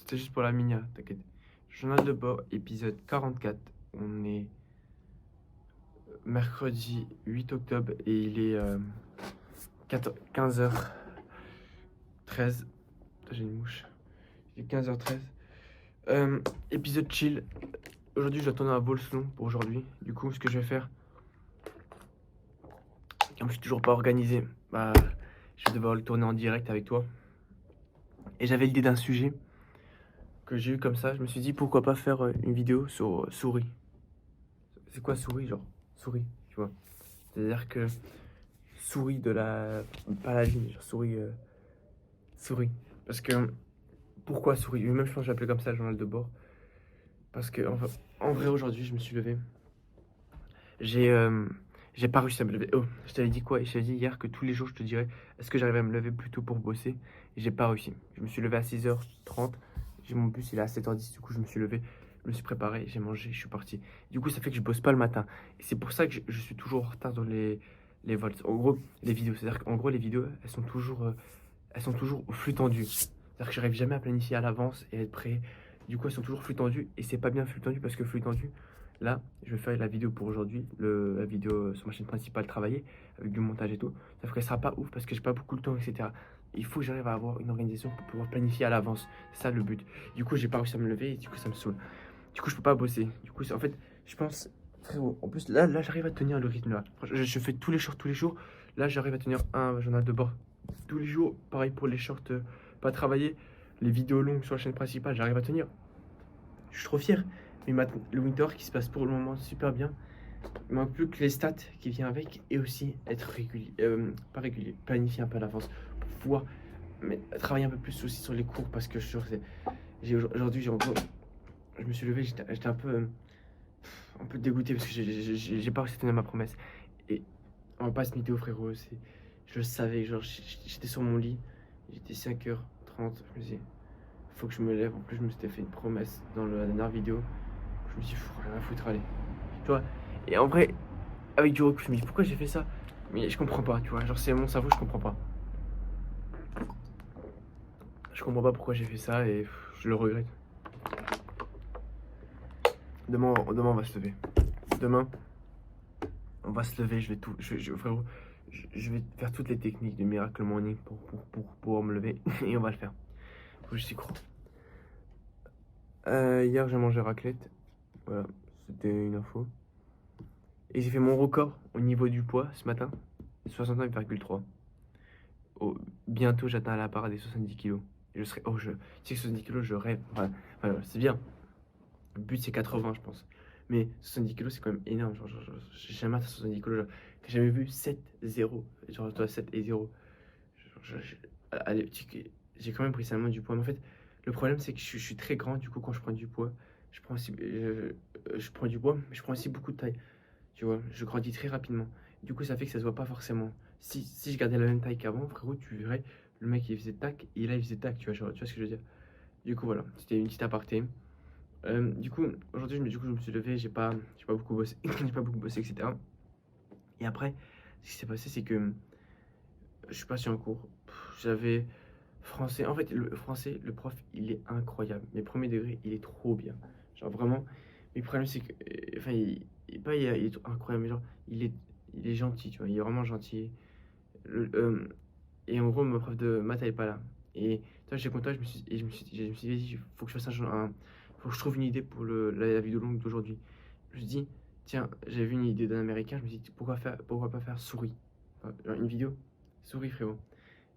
C'était juste pour la minia, t'inquiète. Journal de bord, épisode 44. On est mercredi 8 octobre et il est 15h13. J'ai une mouche. Il est 15h13. Épisode chill. Aujourd'hui, je dois tourner un Volslon pour aujourd'hui. Du coup, ce que je vais faire, comme je suis toujours pas organisé, bah, je vais devoir le tourner en direct avec toi. Et j'avais l'idée d'un sujet que j'ai eu comme ça. Je me suis dit, pourquoi pas faire une vidéo sur souris. C'est quoi souris, genre souris, tu vois. C'est-à-dire que souris de la... Pas la vie, genre souris... souris. Parce que... Pourquoi souris? Même je pense que je vais appeler comme ça le journal de bord. Parce que en vrai aujourd'hui je me suis levé. J'ai j'ai pas réussi à me lever. Oh, je t'avais dit quoi? Je t'avais dit hier que tous les jours je te dirais est-ce que j'arrive à me lever plus tôt pour bosser? Et j'ai pas réussi. Je me suis levé à 6h30. J'ai mon bus, il est à 7h10. Du coup je me suis levé. Je me suis préparé, j'ai mangé, je suis parti. Du coup ça fait que je bosse pas le matin. Et c'est pour ça que je suis toujours en retard dans les vols. En gros, les vidéos. C'est-à-dire qu'en gros les vidéos elles sont toujours au flux tendu. C'est-à-dire que j'arrive jamais à planifier à l'avance et à être prêt. Du coup, elles sont toujours flux tendu et c'est pas bien flux tendu parce que flux tendu, là, je vais faire la vidéo pour aujourd'hui, la vidéo sur ma chaîne principale travailler avec du montage et tout. Sauf qu'elle sera pas ouf parce que j'ai pas beaucoup de temps, etc. Il faut que j'arrive à avoir une organisation pour pouvoir planifier à l'avance. C'est ça le but. Du coup, j'ai pas réussi à me lever et du coup, ça me saoule. Du coup, je peux pas bosser. Du coup, en fait, je pense, frérot, en plus, là j'arrive à tenir le rythme là. Je fais tous les jours, tous les jours. Là, j'arrive à tenir un journal de bord tous les jours. Pareil pour les shorts, pas travailler. Les vidéos longues sur la chaîne principale, j'arrive à tenir. Je suis trop fier. Mais le Winter qui se passe pour le moment super bien. Il manque plus que les stats qui viennent avec et aussi être régulier, pas régulier, planifier un peu à l'avance pour pouvoir travailler un peu plus aussi sur les cours parce que aujourd'hui, je me suis levé, j'étais un peu dégoûté parce que j'ai pas réussi à tenir ma promesse. Et on va pas se mytho, frérot. Je le savais, genre, j'étais sur mon lit, j'étais 5h30. Je me disais, faut que je me lève. En plus, je me suis fait une promesse dans la dernière vidéo. Je me suis dit, rien à foutre, allez. Tu vois. Et en vrai, avec du recul, je me dis, pourquoi j'ai fait ça? Mais je comprends pas, tu vois. Genre, c'est mon cerveau, je comprends pas. Je comprends pas pourquoi j'ai fait ça et je le regrette. Demain, on va se lever. Demain, on va se lever, je vais tout. Frérot, je vais faire toutes les techniques de Miracle Morning pour pouvoir me lever et on va le faire. Faut que je s'y crois. Hier, j'ai mangé raclette. Voilà, c'était une info. Et j'ai fait mon record au niveau du poids ce matin, 69,3. Oh, bientôt, j'atteins la barre des 70 kilos. Et je serai. Oh, tu sais que 70 kilos, je rêve. Enfin, c'est bien. Le but, c'est 80, je pense. Mais 70 kilos, c'est quand même énorme. J'ai jamais atteint 70 kilos. J'ai jamais vu 7, 0. Genre, toi, 7 et 0. Allez, j'ai quand même pris seulement du poids. Mais en fait, le problème, c'est que je suis très grand. Du coup, quand je prends du poids, je prends aussi, je prends du poids, mais je prends aussi beaucoup de taille. Tu vois, je grandis très rapidement. Du coup, ça fait que ça se voit pas forcément. Si je gardais la même taille qu'avant, frérot, tu verrais, le mec, il faisait tac, et là, il faisait tac. Tu vois ce que je veux dire? Du coup, voilà, c'était une petite aparté. Du coup, aujourd'hui, je me suis levé, j'ai pas beaucoup bossé, j'ai pas beaucoup bossé, etc. Et après, ce qui s'est passé, c'est que je suis passé en cours. J'avais français. En fait, le français, le prof, il est incroyable. Mes premiers degrés, il est trop bien. Genre vraiment. Mais le problème, c'est que. Enfin, il est incroyable, mais genre, il est gentil, tu vois. Il est vraiment gentil. Le- euh, et en gros, mon prof de maths, elle est pas là. Et toi, j'étais content, je me suis dit, faut que je fasse faut que je trouve une idée pour la vidéo longue d'aujourd'hui. Je me suis dit, tiens, j'ai vu une idée d'un américain, je me suis dit, pourquoi pas faire souris? Enfin, genre une vidéo, souris, frérot.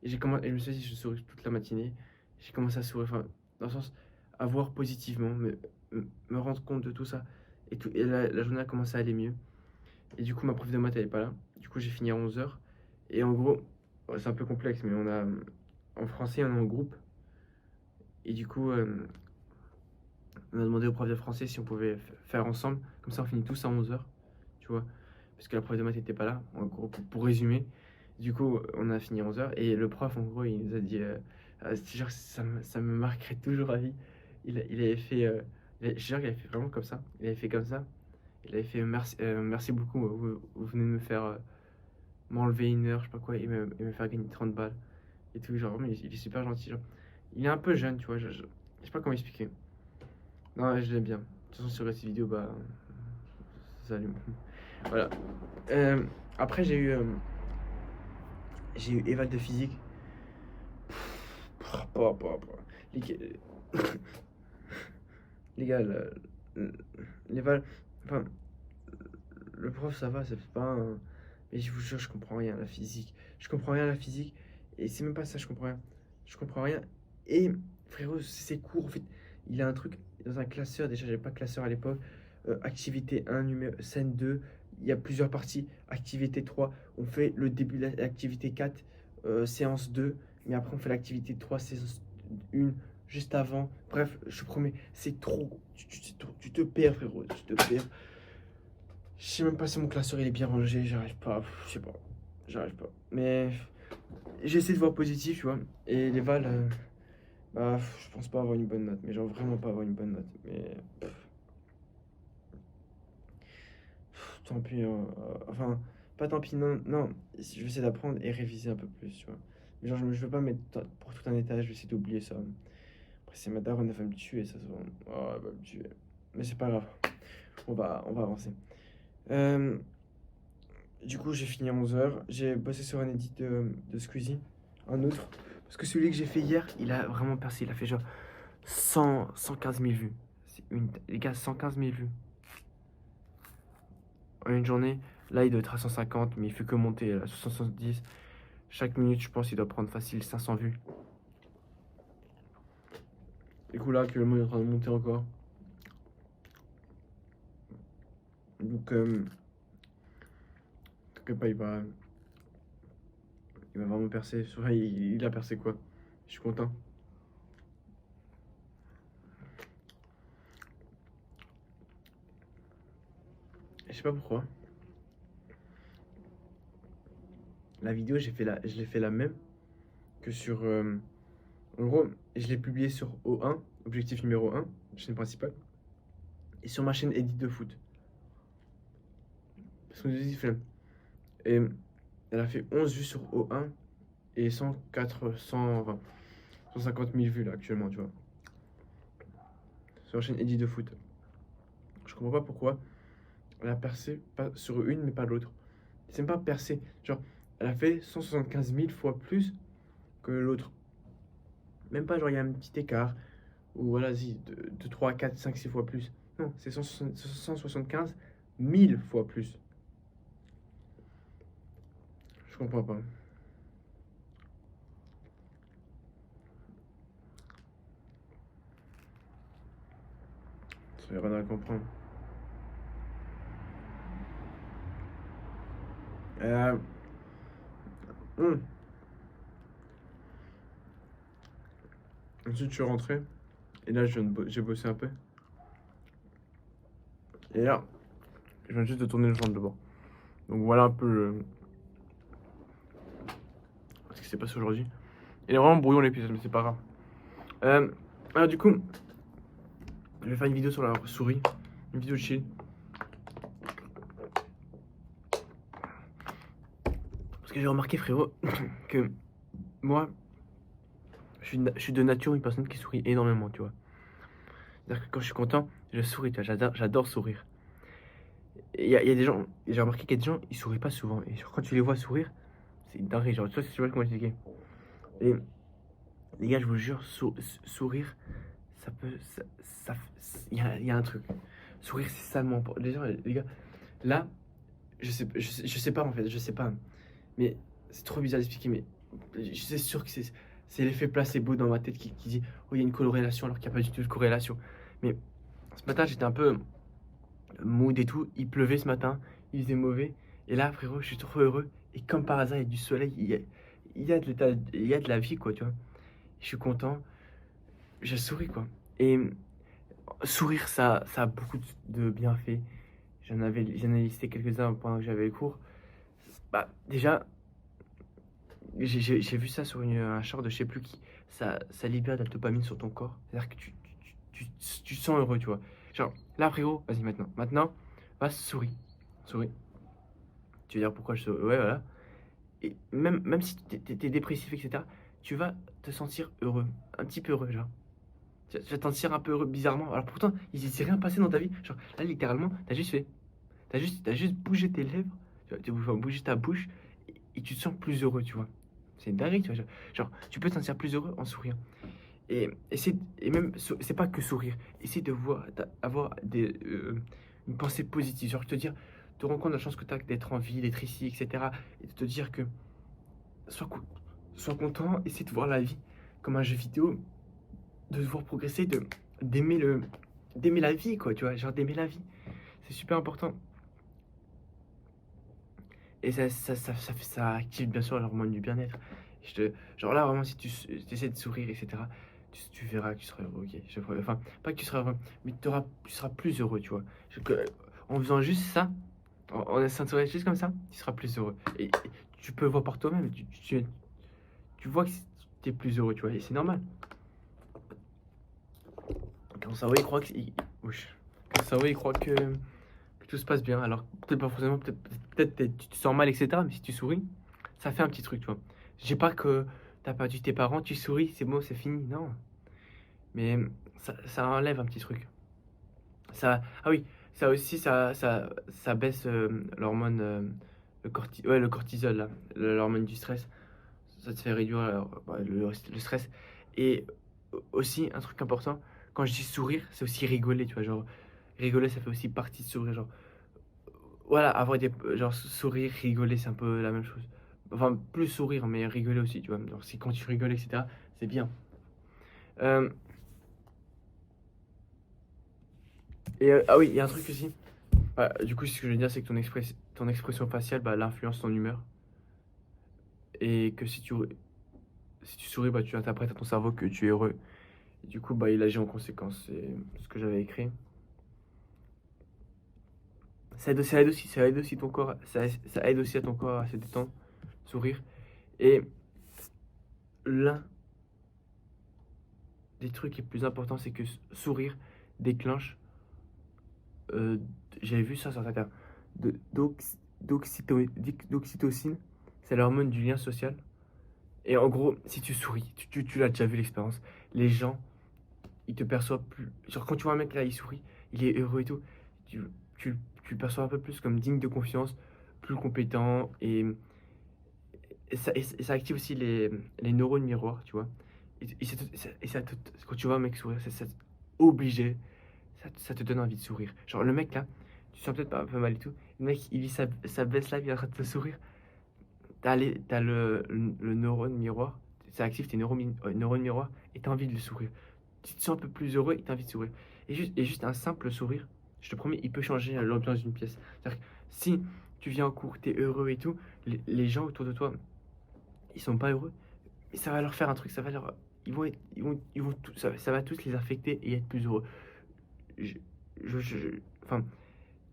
Et je me suis dit, je souris toute la matinée. J'ai commencé à sourire, enfin, dans le sens, à voir positivement, me rendre compte de tout ça. Et la journée a commencé à aller mieux. Et du coup, ma prof de maths, elle est pas là. Du coup, j'ai fini à 11h. Et en gros, ouais, c'est un peu complexe, mais en français, on est en groupe. Et du coup, on a demandé au prof de français si on pouvait faire ensemble. Comme ça, on finit tous à 11h, tu vois. Parce que la prof de maths n'était pas là, en gros, pour résumer. Du coup, on a fini à 11h. Et le prof, en gros, il nous a dit, genre, ça me marquerait toujours à vie. Il avait fait, je jure qu'il avait fait vraiment comme ça. Il avait fait comme ça. Il avait fait merci beaucoup, vous venez de me faire m'enlever une heure, je sais pas quoi, et me faire gagner 30 balles. Et tout, genre, vraiment, il est super gentil. Genre. Il est un peu jeune, tu vois. Je sais pas comment expliquer. Non, je l'aime bien. De toute façon, sur cette vidéo, bah. Ça allume. Voilà. Après, j'ai eu éval de physique. Les gars, les gars, l'éval. Enfin, le prof, ça va, c'est pas un. Mais je vous jure, je comprends rien à la physique. Je comprends rien à la physique. Et c'est même pas ça, je comprends rien. Je comprends rien. Et frérot, c'est court. En fait, il a un truc dans un classeur. Déjà, j'avais pas de classeur à l'époque. Activité 1, scène 2. Il y a plusieurs parties. Activité 3, on fait le début de l'activité 4, séance 2. Mais après, on fait l'activité 3, séance 1, juste avant. Bref, je promets, c'est trop. Tu te perds, frérot. Tu te perds. Je sais même pas si mon classeur il est bien rangé, j'arrive pas, je sais pas, j'arrive pas. Mais j'essaie de voir positif, tu vois. Et les Vals, bah, je pense pas avoir une bonne note, mais genre vraiment pas avoir une bonne note. Mais tant pis, enfin, pas tant pis, non, non, je vais essayer d'apprendre et réviser un peu plus, tu vois. Mais genre, je veux pas mettre pour tout un étage, je vais essayer d'oublier ça. Après, c'est ma daronne, elle va me tuer, ça se voit. Oh, elle va me tuer. Mais c'est pas grave, on va avancer. Euh, Du coup, j'ai fini à 11h. J'ai bossé sur un edit de Squeezie, un autre. Parce que celui que j'ai fait hier, il a vraiment percé. Il a fait genre 115 000 vues. Les gars, 115 000 vues en une journée. Là, il doit être à 150, mais il fait que monter à 70. Chaque minute, je pense, il doit prendre facile 500 vues. Du coup, là, actuellement, il est en train de monter encore. Donc, t'inquiète pas, il va vraiment percer. Il a percé quoi. Je suis content. Je sais pas pourquoi. La vidéo, je l'ai fait la même que sur. En gros, je l'ai publié sur O1, objectif numéro 1, chaîne principale, et sur ma chaîne Edit de foot. Parce qu'on dit flemme. Et elle a fait 11 vues sur O1 et 150 000 vues là actuellement, tu vois. Sur la chaîne Edit de foot. Je comprends pas pourquoi elle a percé pas sur une mais pas l'autre. C'est même pas percé. Genre, elle a fait 175 000 fois plus que l'autre. Même pas genre il y a un petit écart. Ou voilà, si, de 3, 4, 5, 6 fois plus. Non, c'est 175 000 fois plus. Je comprends pas. Ça rien à comprendre. Euh, hum. Ensuite, je suis rentré. Et là, j'ai bossé un peu. Et là, je viens juste de tourner le joint de bord. Donc voilà un peu ce qui s'est passé aujourd'hui. Il est vraiment brouillon l'épisode, mais c'est pas grave. Alors du coup, je vais faire une vidéo sur la souris. Une vidéo de chill. Parce que j'ai remarqué, frérot, que moi, je suis de nature une personne qui sourit énormément, tu vois. C'est-à-dire que quand je suis content, je souris, tu vois. J'adore sourire. Il y a des gens, j'ai remarqué qu'il y a des gens, ils sourient pas souvent. Et genre, quand tu les vois sourire, c'est une dinguerie. Genre, tu vois comment expliquer. Et les gars, je vous jure, sourire, ça peut. Il y a un truc. Sourire, c'est salement. Déjà, les gars, là, je sais pas en fait, je sais pas. Mais c'est trop bizarre d'expliquer, mais je suis sûr que c'est l'effet placebo dans ma tête qui dit, oh, il y a une corrélation alors qu'il n'y a pas du tout de corrélation. Mais ce matin, j'étais un peu mood et tout. Il pleuvait ce matin, il faisait mauvais. Et là, frérot, je suis trop heureux. Et comme par hasard, il y a du soleil, il y a de la vie, quoi, tu vois. Je suis content, je souris, quoi. Et sourire, ça a beaucoup de bienfaits. J'en ai listé quelques-uns pendant que j'avais les cours. Bah, déjà, j'ai vu ça sur un short de je sais plus qui. Ça libère de la dopamine sur ton corps. C'est-à-dire que tu te sens heureux, tu vois. Genre, là, frérot, vas-y maintenant. Maintenant, va, souris. Souris. Tu vas dire pourquoi je souris. Ouais, voilà. Et même si t'es dépressif, etc., tu vas te sentir heureux. Un petit peu heureux, genre. Tu vas te sentir un peu heureux bizarrement. Alors pourtant, il s'est rien passé dans ta vie. Genre, là, littéralement, t'as juste fait. T'as juste bougé tes lèvres, tu vois, bougé ta bouche, et tu te sens plus heureux, tu vois. C'est une dinguerie, tu vois. Genre, tu peux te sentir plus heureux en souriant. Et même, c'est pas que sourire. Essaye de voir, avoir une pensée positive. Genre, te dire, te rends compte de la chance que tu as d'être en vie, d'être ici, etc. Et de te dire que, sois, sois content, essaie de voir la vie comme un jeu vidéo, de devoir progresser, d'aimer d'aimer la vie, quoi, tu vois. Genre, d'aimer la vie. C'est super important. Et ça active bien sûr l'hormone du bien-être. Genre là, vraiment, si tu essaies de sourire, etc., tu verras que tu seras heureux, ok. Enfin, pas que tu seras heureux, mais tu seras plus heureux, tu vois. En faisant juste ça, en essayant de sourire juste comme ça, tu seras plus heureux. Et tu peux le voir par toi-même, tu vois que tu es plus heureux, tu vois, et c'est normal. Quand le cerveau, il croit que... Wesh. Quand le cerveau, il croit que tout se passe bien. Alors, peut-être pas forcément, peut-être tu te sens mal, etc. Mais si tu souris, ça fait un petit truc, tu vois. Je dis pas que t'as perdu tes parents, tu souris, c'est bon, c'est fini. Non. Mais ça enlève un petit truc. Ah oui, ça aussi, ça baisse l'hormone, ouais, le cortisol, là, l'hormone du stress. Ça te fait réduire le stress. Et aussi, un truc important, quand je dis sourire, c'est aussi rigoler, tu vois. Genre, rigoler, ça fait aussi partie de sourire. Genre, voilà, avoir des genre sourire, rigoler, c'est un peu la même chose. Enfin, plus sourire, mais rigoler aussi, tu vois? Genre, c'est quand tu rigoles, et cetera, c'est bien. Hem ah oui, il y a un truc aussi. Bah, du coup, ce que je veux dire, c'est que ton expression faciale, bah, elle influence ton humeur et que si tu souris, bah, tu interprètes à ton cerveau que tu es heureux. Et du coup, bah, il agit en conséquence. C'est ce que j'avais écrit. Ça aide aussi ton corps, ça aide aussi à ton corps à se détendre, sourire. Et l'un des trucs les plus importants, c'est que sourire déclenche, euh, j'avais vu ça sur Twitter, d'oxytocine, c'est l'hormone du lien social. Et en gros, si tu souris, tu l'as déjà vu l'expérience, les gens, ils te perçoivent plus. Genre, quand tu vois un mec là, il sourit, il est heureux et tout, tu, tu le perçois un peu plus comme digne de confiance, plus compétent, et ça active aussi les neurones miroirs, tu vois. Quand tu vois un mec sourire, c'est obligé, ça te donne envie de sourire. Genre, le mec là, tu sens peut-être pas un peu mal et tout, le mec, il vit sa baisse là, il est en train de te sourire. T'as le neurone miroir, ça active tes neurones miroirs, et t'as envie de le sourire. Tu te sens un peu plus heureux et t'as envie de sourire. Et juste un simple sourire, je te promets, il peut changer l'ambiance d'une pièce. C'est-à-dire que si tu viens en cours, t'es heureux et tout, les gens autour de toi, ils sont pas heureux, mais ça va leur faire un truc, ça va leur. Ça va tous les affecter et être plus heureux. Je, enfin,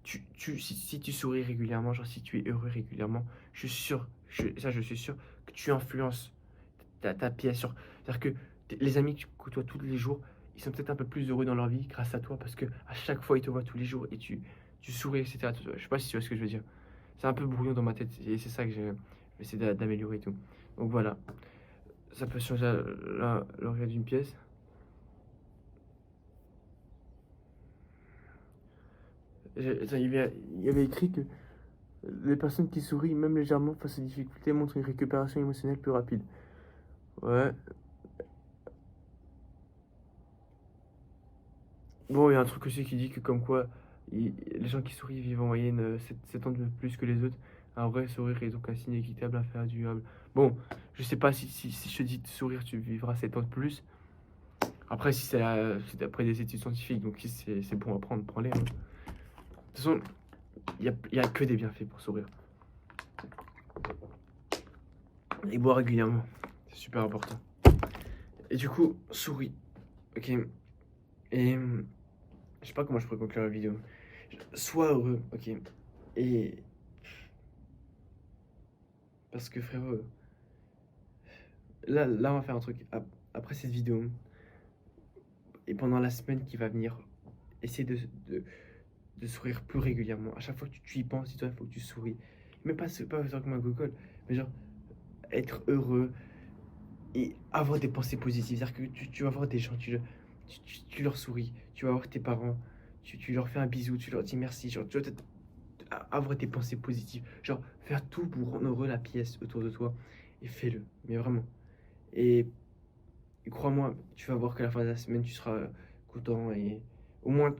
si tu souris régulièrement, genre si tu es heureux régulièrement, je suis sûr, je suis sûr que tu influences ta pièce sur. C'est-à-dire que les amis que tu côtoies tous les jours, ils sont peut-être un peu plus heureux dans leur vie grâce à toi parce que à chaque fois ils te voient tous les jours et tu souris, etc. Je sais pas si tu vois ce que je veux dire. C'est un peu brouillon dans ma tête et c'est ça que j'ai essayé d'améliorer et tout. Donc voilà, ça peut changer l'orgueil d'une pièce. Il y avait écrit que les personnes qui sourient, même légèrement face aux difficultés, montrent une récupération émotionnelle plus rapide. Ouais. Bon, il y a un truc aussi qui dit que comme quoi les gens qui sourient vivent en moyenne 7 ans de plus que les autres. Un vrai sourire est donc un signe équitable, à faire durable. Bon, je sais pas si je te dis de sourire, tu vivras 7 ans de plus. Après, si c'est d'après des études scientifiques, donc si c'est bon à prendre, prends-les, hein. De toute façon, il y a que des bienfaits pour sourire. Et boire régulièrement, c'est super important. Et du coup, souris. Ok. Et je sais pas comment je pourrais conclure la vidéo. Sois heureux, ok. Et parce que frérot, là on va faire un truc. Après cette vidéo et pendant la semaine qui va venir, essaie de sourire plus régulièrement. À chaque fois que tu y penses, dis-toi, il faut que tu souris. Mais pas faire comme un gogol, mais genre être heureux et avoir des pensées positives. C'est-à-dire que tu vas voir des gens, tu leur souris, tu vas voir tes parents, tu leur fais un bisou, tu leur dis merci, genre, tu vois, avoir des pensées positives, genre faire tout pour rendre heureux la pièce autour de toi et fais-le, mais vraiment. Et, et crois-moi, tu vas voir qu'à la fin de la semaine, tu seras content et au moins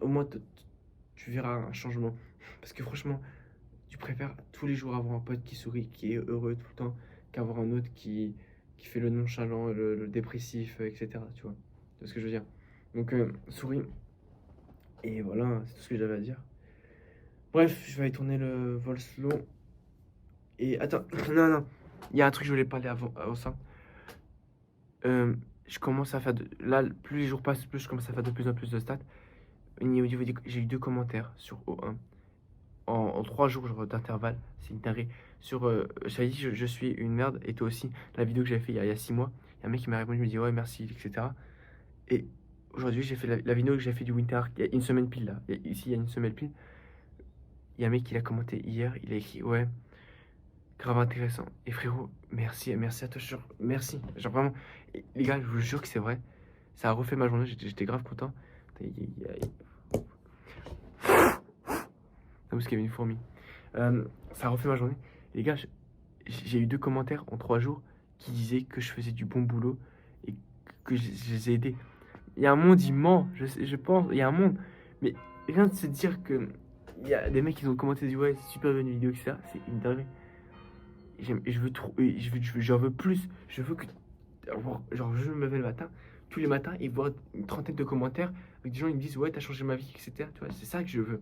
tu verras un changement. Parce que franchement, tu préfères tous les jours avoir un pote qui sourit, qui est heureux tout le temps, qu'avoir un autre qui fait le nonchalant, le dépressif, etc. Tu vois, c'est ce que je veux dire. Donc, souris. Et voilà, c'est tout ce que j'avais à dire. Bref, je vais aller tourner le vol slow. Et attends, non, non, il y a un truc que je voulais parler avant ça. Je commence à faire là, plus les jours passent, plus je commence à faire de plus en plus de stats. J'ai eu 2 commentaires sur O1 en 3 jours genre, d'intervalle. C'est une dinguerie. Sur, j'avais dit, je suis une merde, et toi aussi. La vidéo que j'avais fait il y a 6 mois, il y a un mec qui m'a répondu, il me dit ouais, merci, etc. Et aujourd'hui, j'ai fait la vidéo que j'ai fait du Winter Arc, il y a une semaine pile là. Ici, il y a une semaine pile. Il y a un mec qui l'a commenté hier, il a écrit ouais, grave intéressant. Et frérot, merci, merci à toi, merci. Genre vraiment, les gars, je vous jure que c'est vrai. Ça a refait ma journée, j'étais grave content. Parce qu'il y avait une fourmi. Ça a refait ma journée. Et les gars, j'ai eu 2 commentaires en 3 jours qui disaient que je faisais du bon boulot et que je les ai aidés. Il y a un monde, il ment, je pense, il y a un monde. Mais rien de se dire que il y a des mecs qui ont commenté, dit ouais, c'est super bonne vidéo, etc. C'est une dinguerie. Je veux trop, j'en veux plus. Je veux que, genre, je me lève le matin, tous les matins, et voir une trentaine de commentaires avec des gens qui me disent ouais, t'as changé ma vie, etc. Tu vois, c'est ça que je veux.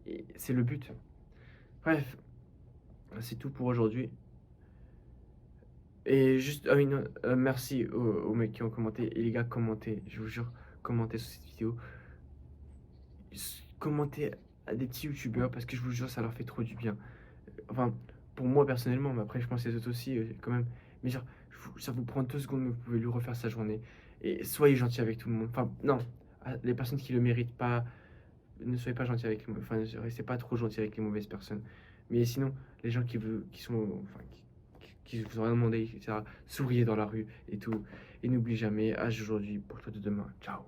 Et c'est le but. Bref, c'est tout pour aujourd'hui. Et juste, ah oui, non, merci aux mecs qui ont commenté. Et les gars, commentez, je vous jure, commentez sur cette vidéo. Commentez à des petits youtubeurs parce que je vous jure, ça leur fait trop du bien. Enfin, pour moi personnellement, mais après, je pense que les autres aussi, quand même. Mais genre, ça vous prend 2 secondes, mais vous pouvez lui refaire sa journée. Et soyez gentil avec tout le monde. Enfin, non, les personnes qui le méritent pas, ne soyez pas gentil avec les enfin, ne restez pas trop gentil avec les mauvaises personnes. Mais sinon, les gens qui sont, enfin, qui vous ont rien demandé, etc., souriez dans la rue et tout. Et n'oubliez jamais, âge aujourd'hui pour toi de demain. Ciao.